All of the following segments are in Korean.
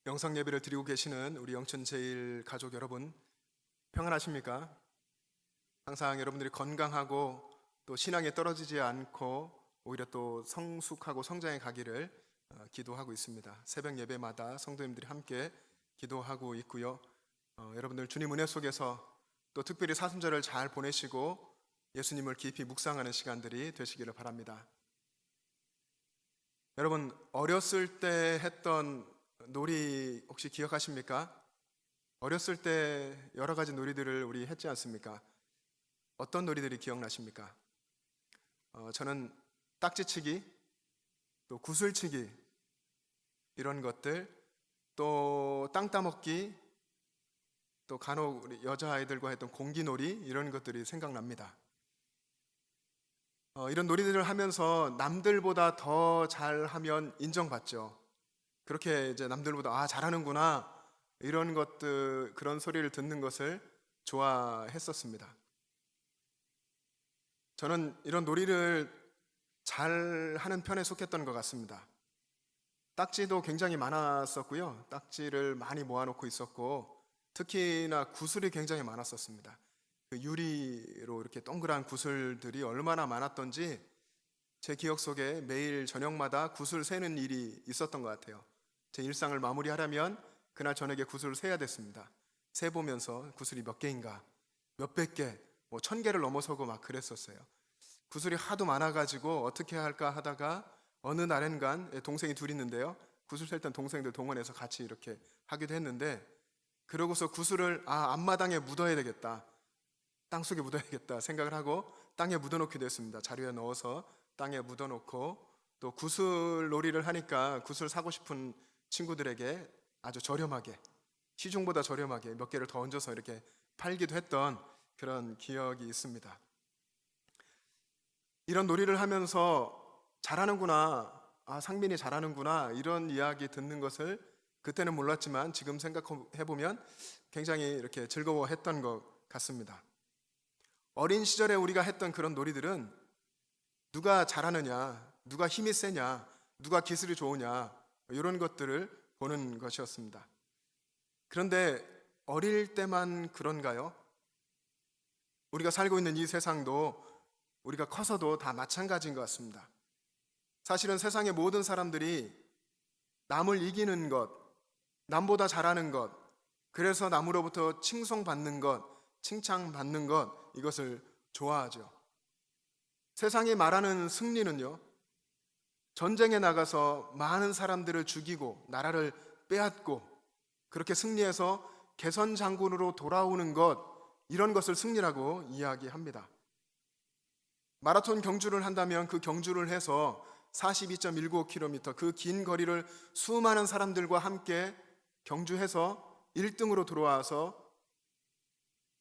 영상 예배를 드리고 계시는 우리 영천 제일 가족 여러분, 평안하십니까? 항상 여러분들이 건강하고 또 신앙에 떨어지지 않고 오히려 또 성숙하고 성장해 가기를 기도하고 있습니다. 새벽 예배마다 성도님들이 함께 기도하고 있고요. 여러분들 주님 은혜 속에서 또 특별히 사순절을 잘 보내시고 예수님을 깊이 묵상하는 시간들이 되시기를 바랍니다. 여러분, 어렸을 때 했던 놀이 혹시 기억하십니까? 어렸을 때 여러 가지 놀이들을 우리 했지 않습니까? 어떤 놀이들이 기억나십니까? 저는 딱지치기, 또 구슬치기 이런 것들, 또 땅 따먹기, 또 간혹 우리 여자아이들과 했던 공기놀이 이런 것들이 생각납니다. 이런 놀이들을 하면서 남들보다 더 잘하면 인정받죠. 그렇게 이제 남들보다 잘하는구나 이런 것들, 그런 소리를 듣는 것을 좋아했었습니다. 저는 이런 놀이를 잘 하는 편에 속했던 것 같습니다. 딱지도 굉장히 많았었고요. 딱지를 많이 모아놓고 있었고, 특히나 구슬이 굉장히 많았었습니다. 그 유리로 이렇게 동그란 구슬들이 얼마나 많았던지 제 기억 속에 매일 저녁마다 구슬 세는 일이 있었던 것 같아요. 제 일상을 마무리하려면 그날 저녁에 구슬을 세야 됐습니다. 세보면서 구슬이 몇 개인가, 몇백 개, 1000개를 넘어서고 막 그랬었어요. 구슬이 하도 많아가지고 어떻게 할까 하다가 어느 날엔간 동생이 둘 있는데요. 구슬 셀 땐 동생들 동원해서 같이 이렇게 하기도 했는데, 그러고서 구슬을 앞마당에 묻어야 되겠다, 땅속에 묻어야겠다 생각을 하고 땅에 묻어놓게 됐습니다. 자루에 넣어서 땅에 묻어놓고, 또 구슬 놀이를 하니까 구슬 사고 싶은 친구들에게 아주 저렴하게, 시중보다 저렴하게 몇 개를 더 얹어서 이렇게 팔기도 했던 그런 기억이 있습니다. 이런 놀이를 하면서 잘하는구나, 상민이 잘하는구나 이런 이야기 듣는 것을 그때는 몰랐지만 지금 생각해보면 굉장히 이렇게 즐거워했던 것 같습니다. 어린 시절에 우리가 했던 그런 놀이들은 누가 잘하느냐, 누가 힘이 세냐, 누가 기술이 좋으냐 이런 것들을 보는 것이었습니다. 그런데 어릴 때만 그런가요? 우리가 살고 있는 이 세상도 우리가 커서도 다 마찬가지인 것 같습니다. 사실은 세상의 모든 사람들이 남을 이기는 것, 남보다 잘하는 것, 그래서 남으로부터 칭송받는 것, 칭찬받는 것, 이것을 좋아하죠. 세상이 말하는 승리는요, 전쟁에 나가서 많은 사람들을 죽이고 나라를 빼앗고 그렇게 승리해서 개선 장군으로 돌아오는 것, 이런 것을 승리라고 이야기합니다. 마라톤 경주를 한다면 그 경주를 해서 42.19km 그 긴 거리를 수많은 사람들과 함께 경주해서 1등으로 들어와서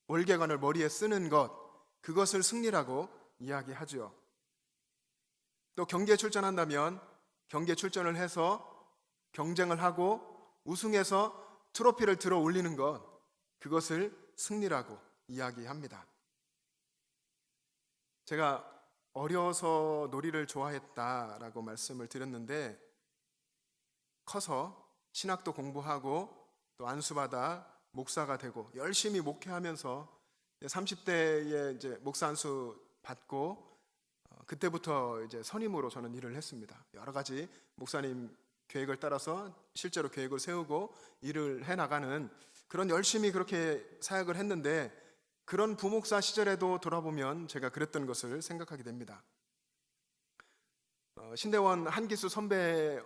월계관을 머리에 쓰는 것, 그것을 승리라고 이야기하죠. 또 경기에 출전한다면 경기에 출전을 해서 경쟁을 하고 우승해서 트로피를 들어 올리는 것, 그것을 승리라고 이야기합니다. 제가 어려서 놀이를 좋아했다라고 말씀을 드렸는데, 커서 신학도 공부하고 또 안수받아 목사가 되고 열심히 목회하면서 30대에 이제 목사 안수 받고 그때부터 이제 선임으로 저는 일을 했습니다. 여러 가지 목사님 계획을 따라서 실제로 계획을 세우고 일을 해나가는 그런, 열심히 그렇게 사역을 했는데, 그런 부목사 시절에도 돌아보면 제가 그랬던 것을 생각하게 됩니다. 신대원 한기수 선배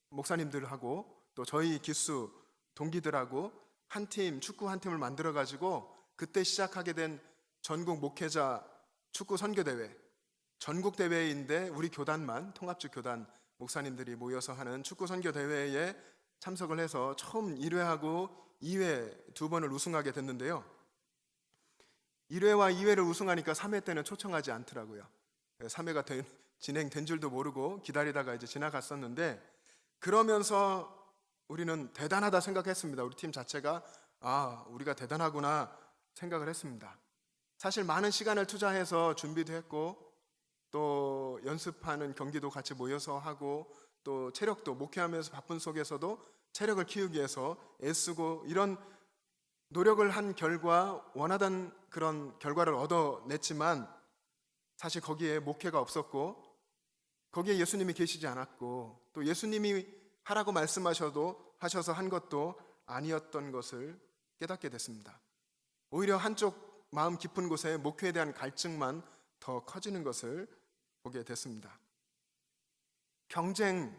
목사님들하고 또 저희 기수 동기들하고 한 팀, 축구 한 팀을 만들어 가지고 그때 시작하게 된 전국 목회자 축구 선교대회, 전국 대회인데 우리 교단만, 통합주 교단 목사님들이 모여서 하는 축구 선교대회에 참석을 해서 처음 1회하고 2회 두 번을 우승하게 됐는데요. 1회와 2회를 우승하니까 3회 때는 초청하지 않더라고요. 3회가 진행된 줄도 모르고 기다리다가 이제 지나갔었는데, 그러면서 우리는 대단하다 생각했습니다. 우리 팀 자체가 우리가 대단하구나 생각을 했습니다. 사실 많은 시간을 투자해서 준비도 했고 또 연습하는 경기도 같이 모여서 하고 또 체력도 목회하면서 바쁜 속에서도 체력을 키우기 위해서 애쓰고 이런 노력을 한 결과 원하던 그런 결과를 얻어냈지만 사실 거기에 목회가 없었고 거기에 예수님이 계시지 않았고 또 예수님이 하라고 하셔서 한 것도 아니었던 것을 깨닫게 됐습니다. 오히려 한쪽 마음 깊은 곳에 목회에 대한 갈증만 더 커지는 것을 보게 됐습니다. 경쟁,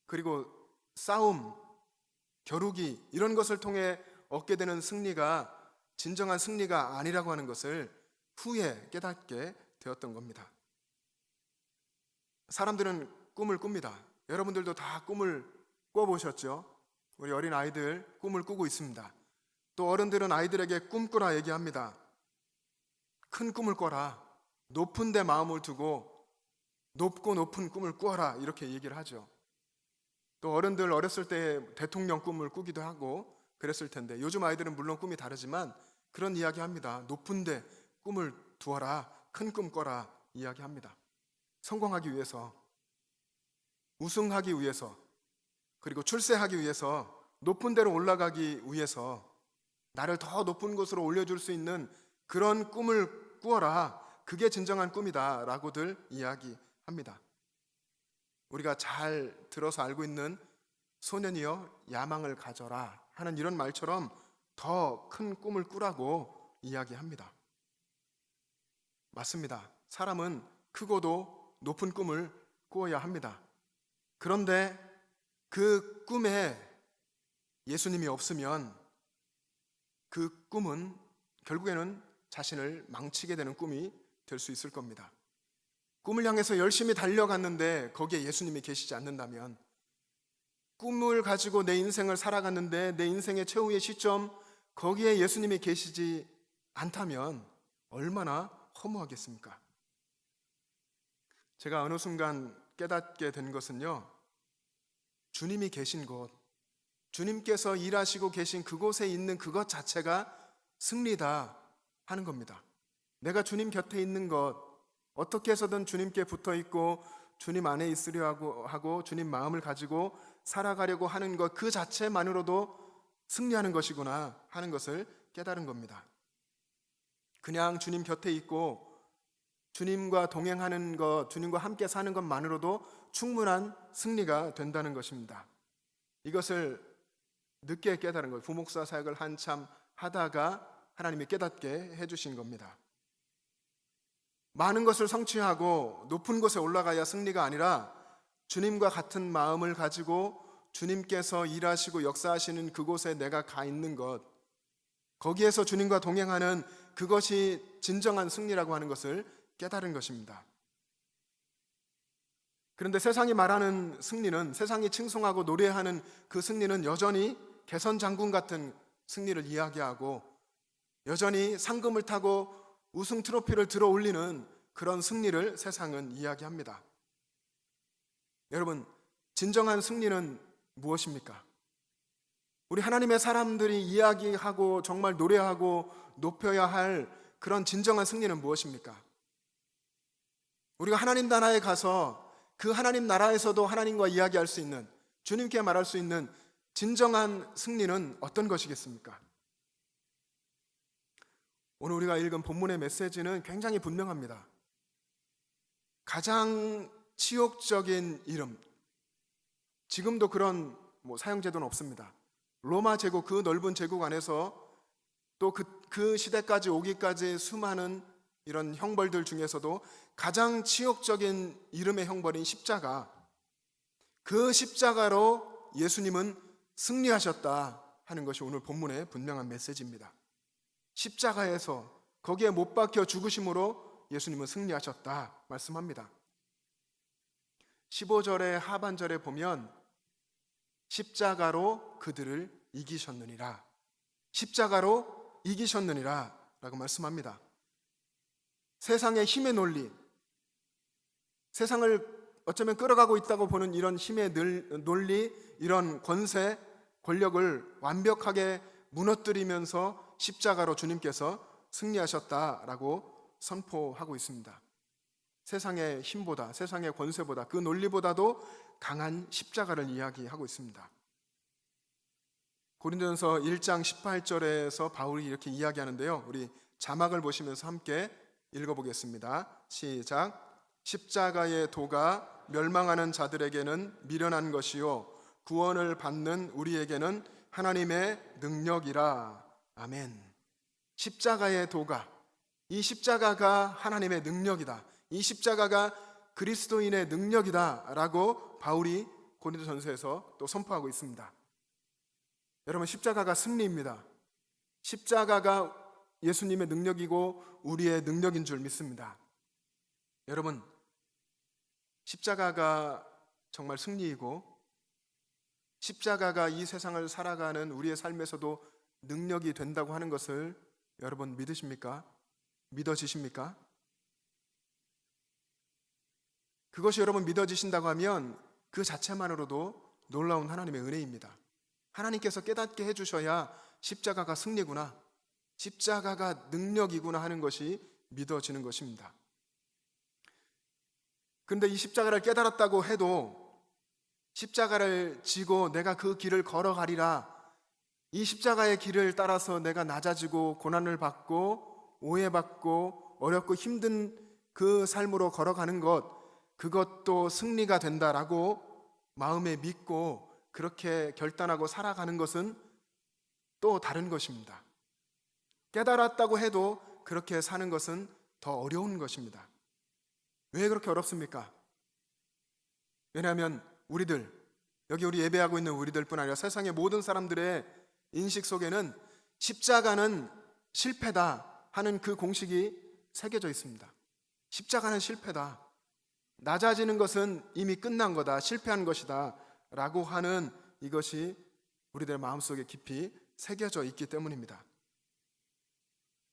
그리고 싸움, 겨루기 이런 것을 통해 얻게 되는 승리가 진정한 승리가 아니라고 하는 것을 후에 깨닫게 되었던 겁니다. 사람들은 꿈을 꿉니다. 여러분들도 다 꿈을 꿔보셨죠? 우리 어린 아이들 꿈을 꾸고 있습니다. 또 어른들은 아이들에게 꿈꾸라 얘기합니다. 큰 꿈을 꿔라. 높은 데 마음을 두고 높고 높은 꿈을 꾸어라 이렇게 얘기를 하죠. 또 어른들 어렸을 때 대통령 꿈을 꾸기도 하고 그랬을 텐데 요즘 아이들은 물론 꿈이 다르지만 그런 이야기 합니다. 높은 데 꿈을 두어라. 큰 꿈 꿔라 이야기합니다. 성공하기 위해서, 우승하기 위해서, 그리고 출세하기 위해서, 높은 데로 올라가기 위해서 나를 더 높은 곳으로 올려줄 수 있는 그런 꿈을 꾸어라. 그게 진정한 꿈이다 라고들 이야기합니다. 우리가 잘 들어서 알고 있는 소년이여 야망을 가져라 하는 이런 말처럼 더 큰 꿈을 꾸라고 이야기합니다. 맞습니다. 사람은 크고도 높은 꿈을 꾸어야 합니다. 그런데 그 꿈에 예수님이 없으면 그 꿈은 결국에는 자신을 망치게 되는 꿈이 될 수 있을 겁니다. 꿈을 향해서 열심히 달려갔는데 거기에 예수님이 계시지 않는다면, 꿈을 가지고 내 인생을 살아갔는데 내 인생의 최후의 시점 거기에 예수님이 계시지 않다면 얼마나 허무하겠습니까? 제가 어느 순간 깨닫게 된 것은요, 주님이 계신 곳, 주님께서 일하시고 계신 그곳에 있는 그것 자체가 승리다 하는 겁니다. 내가 주님 곁에 있는 것, 어떻게 해서든 주님께 붙어 있고 주님 안에 있으려 하고 주님 마음을 가지고 살아가려고 하는 것 그 자체만으로도 승리하는 것이구나 하는 것을 깨달은 겁니다. 그냥 주님 곁에 있고 주님과 동행하는 것, 주님과 함께 사는 것만으로도 충분한 승리가 된다는 것입니다. 이것을 늦게 깨달은 거예요. 부목사 사역을 한참 하다가 하나님이 깨닫게 해주신 겁니다. 많은 것을 성취하고 높은 곳에 올라가야 승리가 아니라 주님과 같은 마음을 가지고 주님께서 일하시고 역사하시는 그곳에 내가 가 있는 것, 거기에서 주님과 동행하는 그것이 진정한 승리라고 하는 것을 깨달은 것입니다. 그런데 세상이 말하는 승리는, 세상이 칭송하고 노래하는 그 승리는 여전히 개선장군 같은 승리를 이야기하고 여전히 상금을 타고 우승 트로피를 들어 올리는 그런 승리를 세상은 이야기합니다. 여러분, 진정한 승리는 무엇입니까? 우리 하나님의 사람들이 이야기하고 정말 노래하고 높여야 할 그런 진정한 승리는 무엇입니까? 우리가 하나님 나라에 가서 그 하나님 나라에서도 하나님과 이야기할 수 있는, 주님께 말할 수 있는 진정한 승리는 어떤 것이겠습니까? 오늘 우리가 읽은 본문의 메시지는 굉장히 분명합니다. 가장 치욕적인 이름, 지금도 그런 사형제도는 없습니다. 로마 제국, 그 넓은 제국 안에서 또 그 시대까지 오기까지 수많은 이런 형벌들 중에서도 가장 치욕적인 이름의 형벌인 십자가, 그 십자가로 예수님은 승리하셨다 하는 것이 오늘 본문의 분명한 메시지입니다. 십자가에서 거기에 못 박혀 죽으심으로 예수님은 승리하셨다 말씀합니다. 15절의 하반절에 보면 십자가로 그들을 이기셨느니라, 십자가로 이기셨느니라 라고 말씀합니다. 세상의 힘의 논리, 세상을 어쩌면 끌어가고 있다고 보는 이런 힘의 논리, 이런 권세, 권력을 완벽하게 무너뜨리면서 십자가로 주님께서 승리하셨다라고 선포하고 있습니다. 세상의 힘보다, 세상의 권세보다, 그 논리보다도 강한 십자가를 이야기하고 있습니다. 고린도전서 1장 18절에서 바울이 이렇게 이야기하는데요. 우리 자막을 보시면서 함께 읽어보겠습니다. 시작. 십자가의 도가 멸망하는 자들에게는 미련한 것이요 구원을 받는 우리에게는 하나님의 능력이라. 아멘. 십자가의 도가, 이 십자가가 하나님의 능력이다, 이 십자가가 그리스도인의 능력이다 라고 바울이 고린도전서에서 또 선포하고 있습니다. 여러분, 십자가가 승리입니다. 십자가가 예수님의 능력이고 우리의 능력인 줄 믿습니다. 여러분, 십자가가 정말 승리이고 십자가가 이 세상을 살아가는 우리의 삶에서도 능력이 된다고 하는 것을 여러분 믿으십니까? 믿어지십니까? 그것이 여러분 믿어지신다고 하면 그 자체만으로도 놀라운 하나님의 은혜입니다. 하나님께서 깨닫게 해주셔야 십자가가 승리구나, 십자가가 능력이구나 하는 것이 믿어지는 것입니다. 그런데 이 십자가를 깨달았다고 해도 십자가를 지고 내가 그 길을 걸어가리라, 이 십자가의 길을 따라서 내가 낮아지고 고난을 받고 오해받고 어렵고 힘든 그 삶으로 걸어가는 것, 그것도 승리가 된다라고 마음에 믿고 그렇게 결단하고 살아가는 것은 또 다른 것입니다. 깨달았다고 해도 그렇게 사는 것은 더 어려운 것입니다. 왜 그렇게 어렵습니까? 왜냐하면 우리들, 여기 우리 예배하고 있는 우리들뿐 아니라 세상의 모든 사람들의 인식 속에는 십자가는 실패다 하는 그 공식이 새겨져 있습니다. 십자가는 실패다, 낮아지는 것은 이미 끝난 거다, 실패한 것이다 라고 하는 이것이 우리들 마음속에 깊이 새겨져 있기 때문입니다.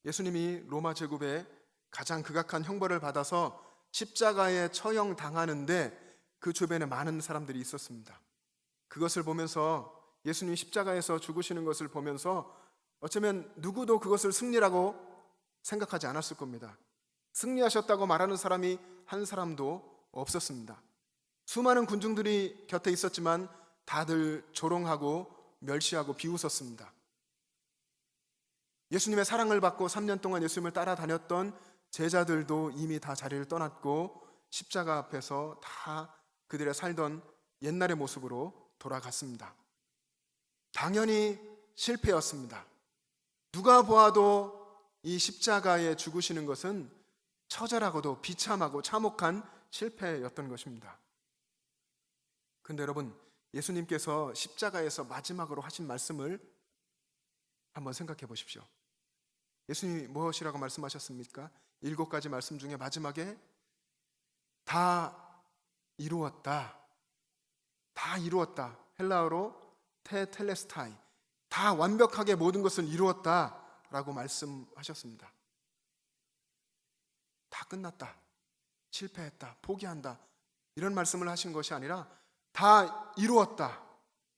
예수님이 로마 제국에 가장 극악한 형벌을 받아서 십자가에 처형당하는데 그 주변에 많은 사람들이 있었습니다. 그것을 보면서, 예수님이 십자가에서 죽으시는 것을 보면서 어쩌면 누구도 그것을 승리라고 생각하지 않았을 겁니다. 승리하셨다고 말하는 사람이 한 사람도 없었습니다. 수많은 군중들이 곁에 있었지만 다들 조롱하고 멸시하고 비웃었습니다. 예수님의 사랑을 받고 3년 동안 예수님을 따라다녔던 제자들도 이미 다 자리를 떠났고 십자가 앞에서 다 그들의 살던 옛날의 모습으로 돌아갔습니다. 당연히 실패였습니다. 누가 보아도 이 십자가에 죽으시는 것은 처절하고도 비참하고 참혹한 실패였던 것입니다. 그런데 여러분, 예수님께서 십자가에서 마지막으로 하신 말씀을 한번 생각해 보십시오. 예수님이 무엇이라고 말씀하셨습니까? 7가지 말씀 중에 마지막에 다 이루었다, 다 이루었다, 헬라어로 테텔레스타이, 다 완벽하게 모든 것을 이루었다 라고 말씀하셨습니다. 다 끝났다, 실패했다, 포기한다, 이런 말씀을 하신 것이 아니라 다 이루었다,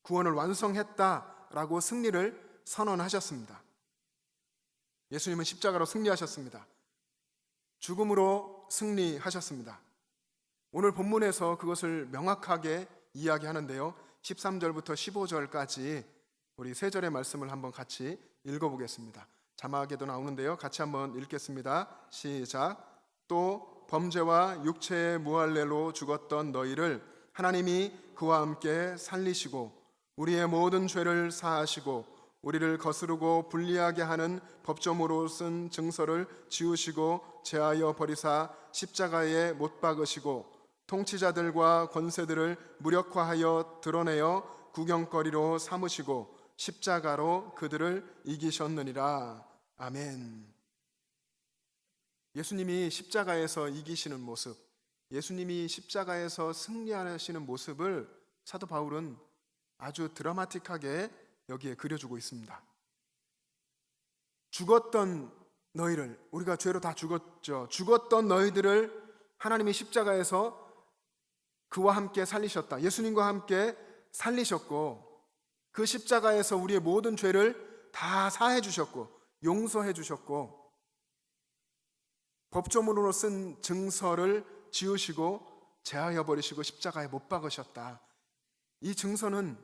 구원을 완성했다 라고 승리를 선언하셨습니다. 예수님은 십자가로 승리하셨습니다. 죽음으로 승리하셨습니다. 오늘 본문에서 그것을 명확하게 이야기하는데요, 13절부터 15절까지 우리 세 절의 말씀을 한번 같이 읽어보겠습니다. 자막에도 나오는데요, 같이 한번 읽겠습니다. 시작. 또 범죄와 육체의 무할례로 죽었던 너희를 하나님이 그와 함께 살리시고 우리의 모든 죄를 사하시고 우리를 거스르고 불리하게 하는 법조문으로 쓴 증서를 지우시고 제하여 버리사 십자가에 못 박으시고 통치자들과 권세들을 무력화하여 드러내어 구경거리로 삼으시고 십자가로 그들을 이기셨느니라. 아멘. 예수님이 십자가에서 이기시는 모습, 예수님이 십자가에서 승리하시는 모습을 사도 바울은 아주 드라마틱하게 여기에 그려주고 있습니다. 죽었던 너희를, 우리가 죄로 다 죽었죠. 죽었던 너희들을 하나님이 십자가에서 그와 함께 살리셨다. 예수님과 함께 살리셨고 그 십자가에서 우리의 모든 죄를 다 사해 주셨고 용서해 주셨고 법조문으로 쓴 증서를 지우시고 제하여 버리시고 십자가에 못 박으셨다. 이 증서는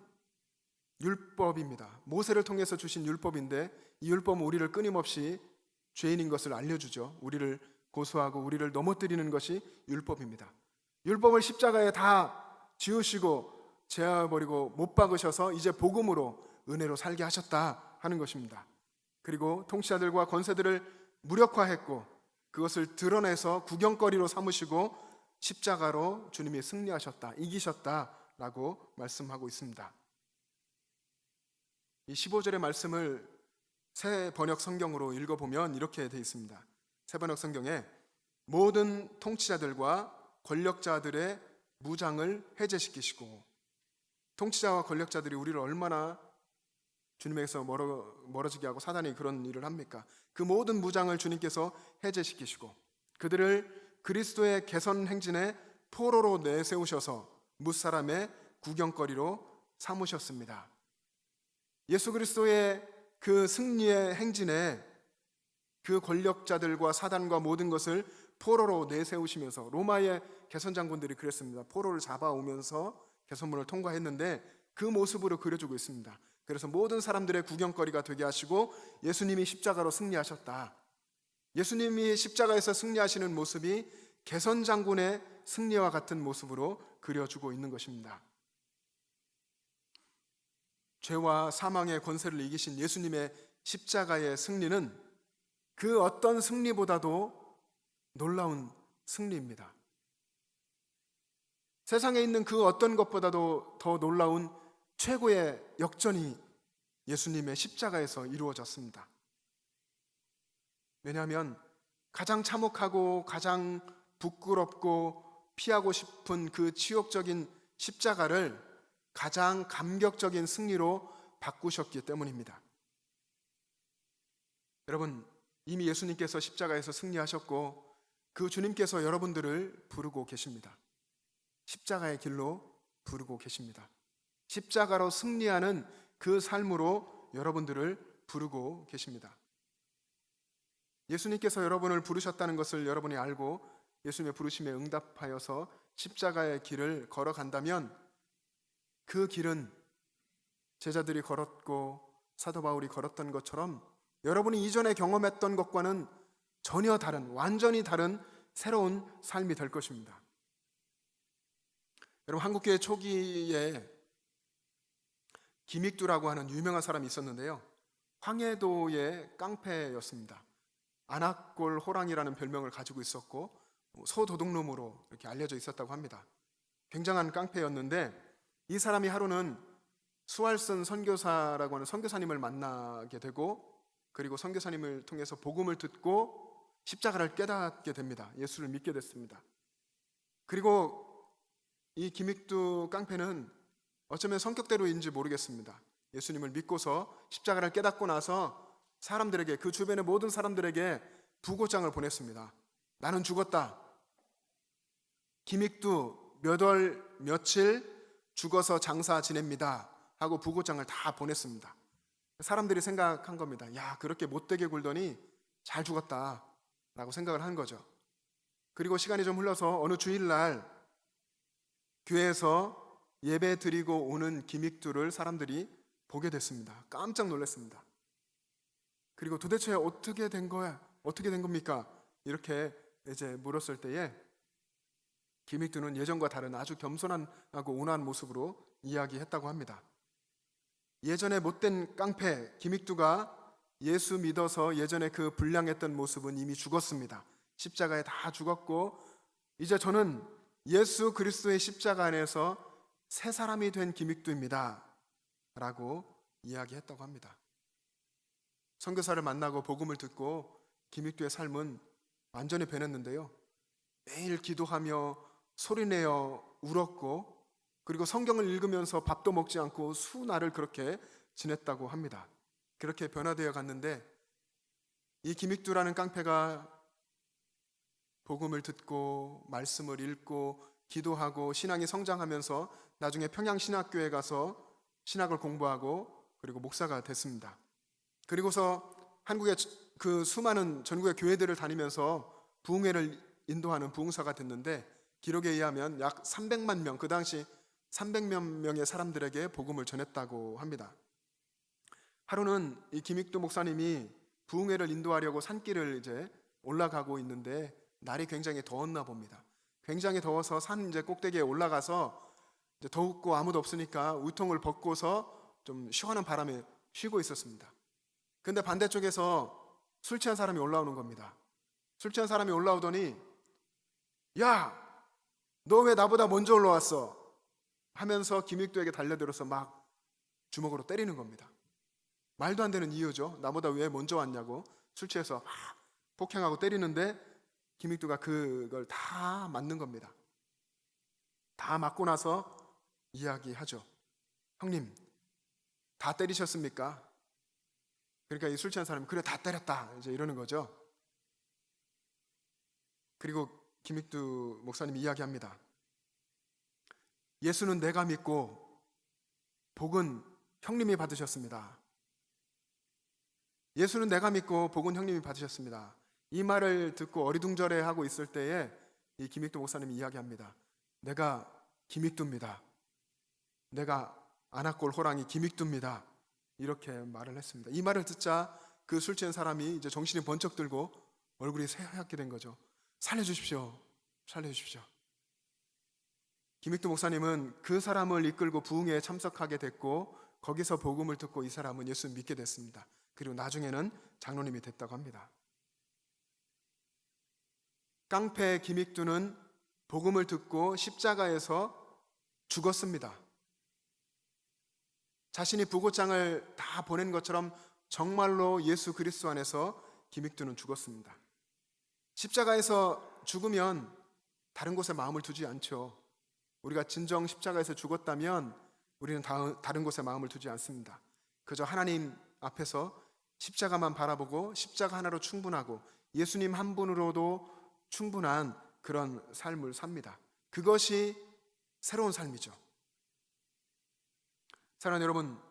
율법입니다. 모세를 통해서 주신 율법인데 이 율법은 우리를 끊임없이 죄인인 것을 알려주죠. 우리를 고소하고 우리를 넘어뜨리는 것이 율법입니다. 율법을 십자가에 다 지우시고 제하버리고 못 박으셔서 이제 복음으로 은혜로 살게 하셨다 하는 것입니다. 그리고 통치자들과 권세들을 무력화했고 그것을 드러내서 구경거리로 삼으시고 십자가로 주님이 승리하셨다, 이기셨다라고 말씀하고 있습니다. 이 15절의 말씀을 새 번역 성경으로 읽어보면 이렇게 되어 있습니다. 새 번역 성경에 모든 통치자들과 권력자들의 무장을 해제시키시고, 통치자와 권력자들이 우리를 얼마나 주님에게서 멀어지게 하고 사단이 그런 일을 합니까? 그 모든 무장을 주님께서 해제시키시고 그들을 그리스도의 개선 행진의 포로로 내세우셔서 무사람의 구경거리로 삼으셨습니다. 예수 그리스도의 그 승리의 행진에 그 권력자들과 사단과 모든 것을 포로로 내세우시면서, 로마의 개선 장군들이 그랬습니다. 포로를 잡아오면서 개선문을 통과했는데 그 모습으로 그려주고 있습니다. 그래서 모든 사람들의 구경거리가 되게 하시고 예수님이 십자가로 승리하셨다. 예수님이 십자가에서 승리하시는 모습이 개선 장군의 승리와 같은 모습으로 그려주고 있는 것입니다. 죄와 사망의 권세를 이기신 예수님의 십자가의 승리는 그 어떤 승리보다도 놀라운 승리입니다. 세상에 있는 그 어떤 것보다도 더 놀라운 최고의 역전이 예수님의 십자가에서 이루어졌습니다. 왜냐하면 가장 참혹하고 가장 부끄럽고 피하고 싶은 그 치욕적인 십자가를 가장 감격적인 승리로 바꾸셨기 때문입니다. 여러분, 이미 예수님께서 십자가에서 승리하셨고 그 주님께서 여러분들을 부르고 계십니다. 십자가의 길로 부르고 계십니다. 십자가로 승리하는 그 삶으로 여러분들을 부르고 계십니다. 예수님께서 여러분을 부르셨다는 것을 여러분이 알고 예수님의 부르심에 응답하여서 십자가의 길을 걸어간다면 그 길은 제자들이 걸었고 사도 바울이 걸었던 것처럼 여러분이 이전에 경험했던 것과는 전혀 다른, 완전히 다른 새로운 삶이 될 것입니다. 여러분, 한국교회 초기에 김익두라고 하는 유명한 사람이 있었는데요, 황해도의 깡패였습니다. 안악골 호랑이라는 별명을 가지고 있었고 소도둑놈으로 이렇게 알려져 있었다고 합니다. 굉장한 깡패였는데 이 사람이 하루는 수알슨 선교사라고 하는 선교사님을 만나게 되고, 그리고 선교사님을 통해서 복음을 듣고 십자가를 깨닫게 됩니다. 예수를 믿게 됐습니다. 그리고 이 김익두 깡패는 어쩌면 성격대로인지 모르겠습니다. 예수님을 믿고서 십자가를 깨닫고 나서 사람들에게, 그 주변의 모든 사람들에게 부고장을 보냈습니다. 나는 죽었다. 김익두 몇 월 며칠 죽어서 장사 지냅니다 하고 부고장을 다 보냈습니다. 사람들이 생각한 겁니다. 야, 그렇게 못되게 굴더니 잘 죽었다 라고 생각을 한 거죠. 그리고 시간이 좀 흘러서 어느 주일날 교회에서 예배 드리고 오는 김익두를 사람들이 보게 됐습니다. 깜짝 놀랐습니다. 그리고 도대체 어떻게 된 거야? 어떻게 된 겁니까? 이렇게 이제 물었을 때에 김익두는 예전과 다른 아주 겸손하고 온화한 모습으로 이야기했다고 합니다. 예전에 못된 깡패 김익두가 예수 믿어서 예전에 그 불량했던 모습은 이미 죽었습니다. 십자가에 다 죽었고 이제 저는 예수 그리스도의 십자가 안에서 새 사람이 된 김익두입니다 라고 이야기했다고 합니다. 선교사를 만나고 복음을 듣고 김익두의 삶은 완전히 변했는데요, 매일 기도하며 소리내어 울었고, 그리고 성경을 읽으면서 밥도 먹지 않고 수날을 그렇게 지냈다고 합니다. 그렇게 변화되어 갔는데 이 김익두라는 깡패가 복음을 듣고 말씀을 읽고 기도하고 신앙이 성장하면서 나중에 평양신학교에 가서 신학을 공부하고 그리고 목사가 됐습니다. 그리고서 한국의 그 수많은 전국의 교회들을 다니면서 부흥회를 인도하는 부흥사가 됐는데 기록에 의하면 약 300만 명, 그 당시 300몇 명의 사람들에게 복음을 전했다고 합니다. 하루는 이 김익두 목사님이 부흥회를 인도하려고 산길을 이제 올라가고 있는데 날이 굉장히 더웠나 봅니다. 굉장히 더워서 산 이제 꼭대기에 올라가서 이제 더웠고 아무도 없으니까 우통을 벗고서 좀 시원한 바람에 쉬고 있었습니다. 근데 반대쪽에서 술 취한 사람이 올라오는 겁니다. 술 취한 사람이 올라오더니 야, 너 왜 나보다 먼저 올라왔어? 하면서 김익두에게 달려들어서 막 주먹으로 때리는 겁니다. 말도 안 되는 이유죠. 나보다 왜 먼저 왔냐고 술 취해서 막 폭행하고 때리는데 김익두가 그걸 다 맞는 겁니다. 다 맞고 나서 이야기하죠. 형님, 다 때리셨습니까? 그러니까 이 술 취한 사람이 그래 다 때렸다 이제 이러는 거죠. 그리고 김익두 목사님이 이야기합니다. 예수는 내가 믿고 복은 형님이 받으셨습니다. 예수는 내가 믿고 복은 형님이 받으셨습니다. 이 말을 듣고 어리둥절해하고 있을 때에 이 김익두 목사님이 이야기합니다. 내가 김익두입니다. 내가 아나꼴 호랑이 김익두입니다. 이렇게 말을 했습니다. 이 말을 듣자 그 술 취한 사람이 이제 정신이 번쩍 들고 얼굴이 새하얗게 된 거죠. 살려주십시오. 살려주십시오. 김익두 목사님은 그 사람을 이끌고 부흥회에 참석하게 됐고 거기서 복음을 듣고 이 사람은 예수 믿게 됐습니다. 그리고 나중에는 장로님이 됐다고 합니다. 깡패 김익두는 복음을 듣고 십자가에서 죽었습니다. 자신이 부고장을 다 보낸 것처럼 정말로 예수 그리스도 안에서 김익두는 죽었습니다. 십자가에서 죽으면 다른 곳에 마음을 두지 않죠. 우리가 진정 십자가에서 죽었다면 우리는 다른 곳에 마음을 두지 않습니다. 그저 하나님 앞에서 십자가만 바라보고 십자가 하나로 충분하고 예수님 한 분으로도 충분한 그런 삶을 삽니다. 그것이 새로운 삶이죠. 사랑하는 여러분,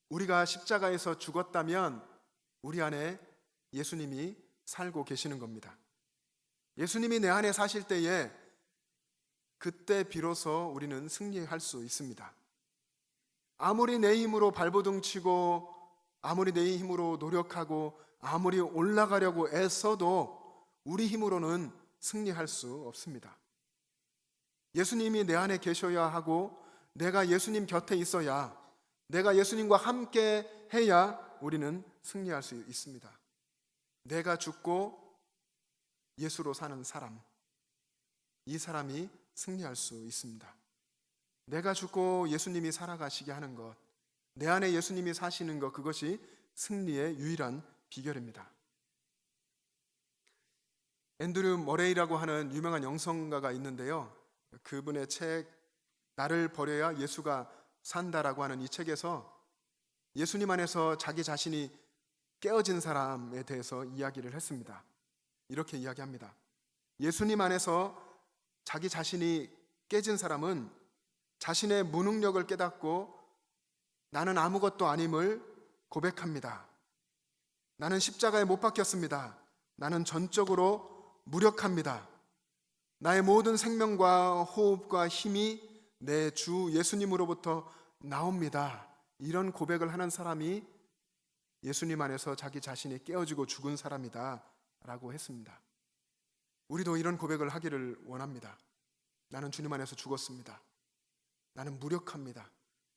우리가 십자가에서 죽었다면 우리 안에 예수님이 살고 계시는 겁니다. 예수님이 내 안에 사실 때에 그때 비로소 우리는 승리할 수 있습니다. 아무리 내 힘으로 발버둥 치고 아무리 내 힘으로 노력하고 아무리 올라가려고 애써도 우리 힘으로는 승리할 수 없습니다. 예수님이 내 안에 계셔야 하고 내가 예수님 곁에 있어야, 내가 예수님과 함께 해야 우리는 승리할 수 있습니다. 내가 죽고 예수로 사는 사람, 이 사람이 승리할 수 있습니다. 내가 죽고 예수님이 살아가시게 하는 것, 내 안에 예수님이 사시는 것, 그것이 승리의 유일한 비결입니다. 앤드류 머레이라고 하는 유명한 영성가가 있는데요, 그분의 책 나를 버려야 예수가 산다라고 하는 이 책에서 예수님 안에서 자기 자신이 깨어진 사람에 대해서 이야기를 했습니다. 이렇게 이야기합니다. 예수님 안에서 자기 자신이 깨진 사람은 자신의 무능력을 깨닫고 나는 아무것도 아님을 고백합니다. 나는 십자가에 못 박혔습니다. 나는 전적으로 무력합니다. 나의 모든 생명과 호흡과 힘이 내 주 예수님으로부터 나옵니다. 이런 고백을 하는 사람이 예수님 안에서 자기 자신이 깨어지고 죽은 사람이다 라고 했습니다. 우리도 이런 고백을 하기를 원합니다. 나는 주님 안에서 죽었습니다. 나는 무력합니다.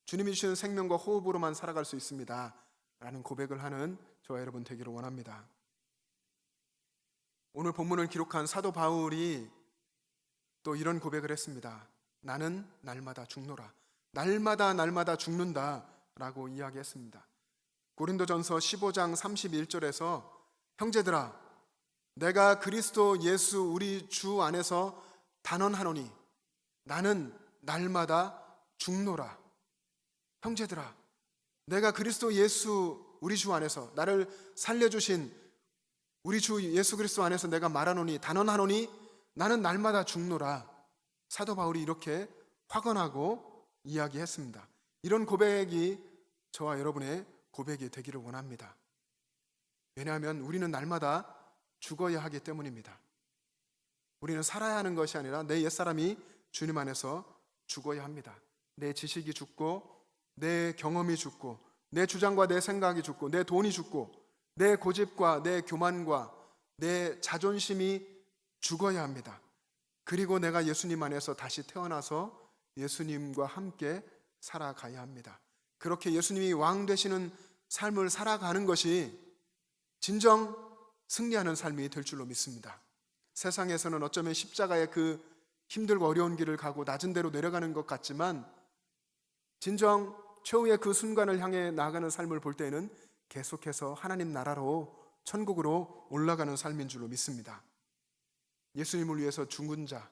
주님이 주시는 생명과 호흡으로만 살아갈 수 있습니다 라는 고백을 하는 저와 여러분 되기를 원합니다. 오늘 본문을 기록한 사도 바울이 또 이런 고백을 했습니다. 나는 날마다 죽노라. 날마다 죽는다 라고 이야기했습니다. 고린도전서 15장 31절에서 형제들아, 내가 그리스도 예수 우리 주 안에서 단언하노니 나는 날마다 죽노라. 형제들아, 내가 그리스도 예수 우리 주 안에서 나를 살려주신 우리 주 예수 그리스도 안에서 내가 말하노니 단언하노니 나는 날마다 죽노라. 사도 바울이 이렇게 확언하고 이야기했습니다. 이런 고백이 저와 여러분의 고백이 되기를 원합니다. 왜냐하면 우리는 날마다 죽어야 하기 때문입니다. 우리는 살아야 하는 것이 아니라 내 옛사람이 주님 안에서 죽어야 합니다. 내 지식이 죽고, 내 경험이 죽고, 내 주장과 내 생각이 죽고, 내 돈이 죽고, 내 고집과 내 교만과 내 자존심이 죽어야 합니다. 그리고 내가 예수님 안에서 다시 태어나서 예수님과 함께 살아가야 합니다. 그렇게 예수님이 왕 되시는 삶을 살아가는 것이 진정 승리하는 삶이 될 줄로 믿습니다. 세상에서는 어쩌면 십자가의 그 힘들고 어려운 길을 가고 낮은 데로 내려가는 것 같지만 진정 최후의 그 순간을 향해 나아가는 삶을 볼 때에는 계속해서 하나님 나라로, 천국으로 올라가는 삶인 줄로 믿습니다. 예수님을 위해서 죽은 자,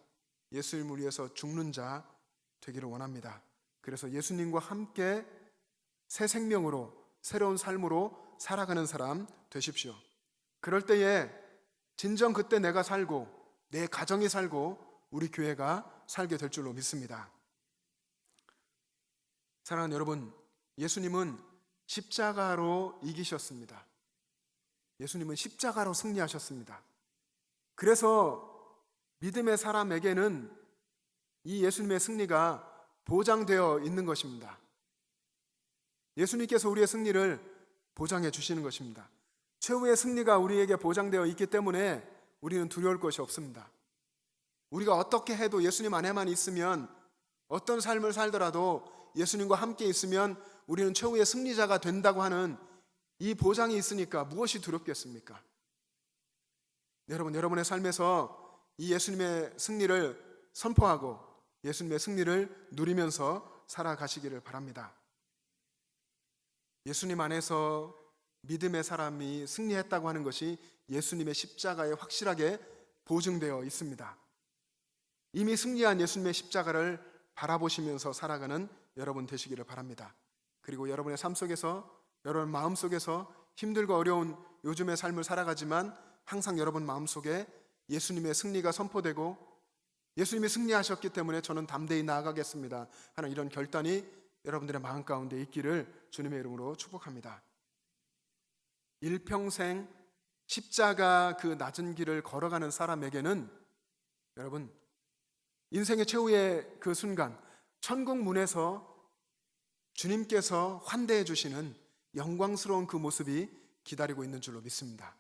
예수님을 위해서 죽는 자 되기를 원합니다. 그래서 예수님과 함께 새 생명으로, 새로운 삶으로 살아가는 사람 되십시오. 그럴 때에 진정 그때 내가 살고, 내 가정이 살고, 우리 교회가 살게 될 줄로 믿습니다. 사랑하는 여러분, 예수님은 십자가로 이기셨습니다. 예수님은 십자가로 승리하셨습니다. 그래서 믿음의 사람에게는 이 예수님의 승리가 보장되어 있는 것입니다. 예수님께서 우리의 승리를 보장해 주시는 것입니다. 최후의 승리가 우리에게 보장되어 있기 때문에 우리는 두려울 것이 없습니다. 우리가 어떻게 해도 예수님 안에만 있으면, 어떤 삶을 살더라도 예수님과 함께 있으면 우리는 최후의 승리자가 된다고 하는 이 보장이 있으니까 무엇이 두렵겠습니까? 여러분, 여러분의 삶에서 이 예수님의 승리를 선포하고 예수님의 승리를 누리면서 살아가시기를 바랍니다. 예수님 안에서 믿음의 사람이 승리했다고 하는 것이 예수님의 십자가에 확실하게 보증되어 있습니다. 이미 승리한 예수님의 십자가를 바라보시면서 살아가는 여러분 되시기를 바랍니다. 그리고 여러분의 삶 속에서, 여러분 마음 속에서 힘들고 어려운 요즘의 삶을 살아가지만 항상 여러분 마음속에 예수님의 승리가 선포되고 예수님이 승리하셨기 때문에 저는 담대히 나아가겠습니다 하는 이런 결단이 여러분들의 마음 가운데 있기를 주님의 이름으로 축복합니다. 일평생 십자가 그 낮은 길을 걸어가는 사람에게는 여러분, 인생의 최후의 그 순간, 천국 문에서 주님께서 환대해 주시는 영광스러운 그 모습이 기다리고 있는 줄로 믿습니다.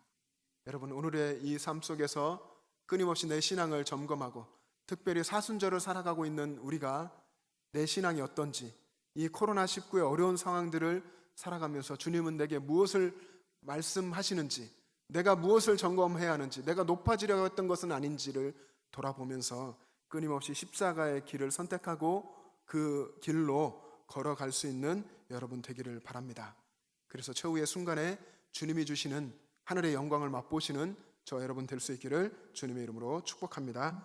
여러분, 오늘의 이 삶 속에서 끊임없이 내 신앙을 점검하고 특별히 사순절을 살아가고 있는 우리가 내 신앙이 어떤지, 이 코로나19의 어려운 상황들을 살아가면서 주님은 내게 무엇을 말씀하시는지, 내가 무엇을 점검해야 하는지, 내가 높아지려고 했던 것은 아닌지를 돌아보면서 끊임없이 십자가의 길을 선택하고 그 길로 걸어갈 수 있는 여러분 되기를 바랍니다. 그래서 최후의 순간에 주님이 주시는 하늘의 영광을 맛보시는 저 여러분 될 수 있기를 주님의 이름으로 축복합니다.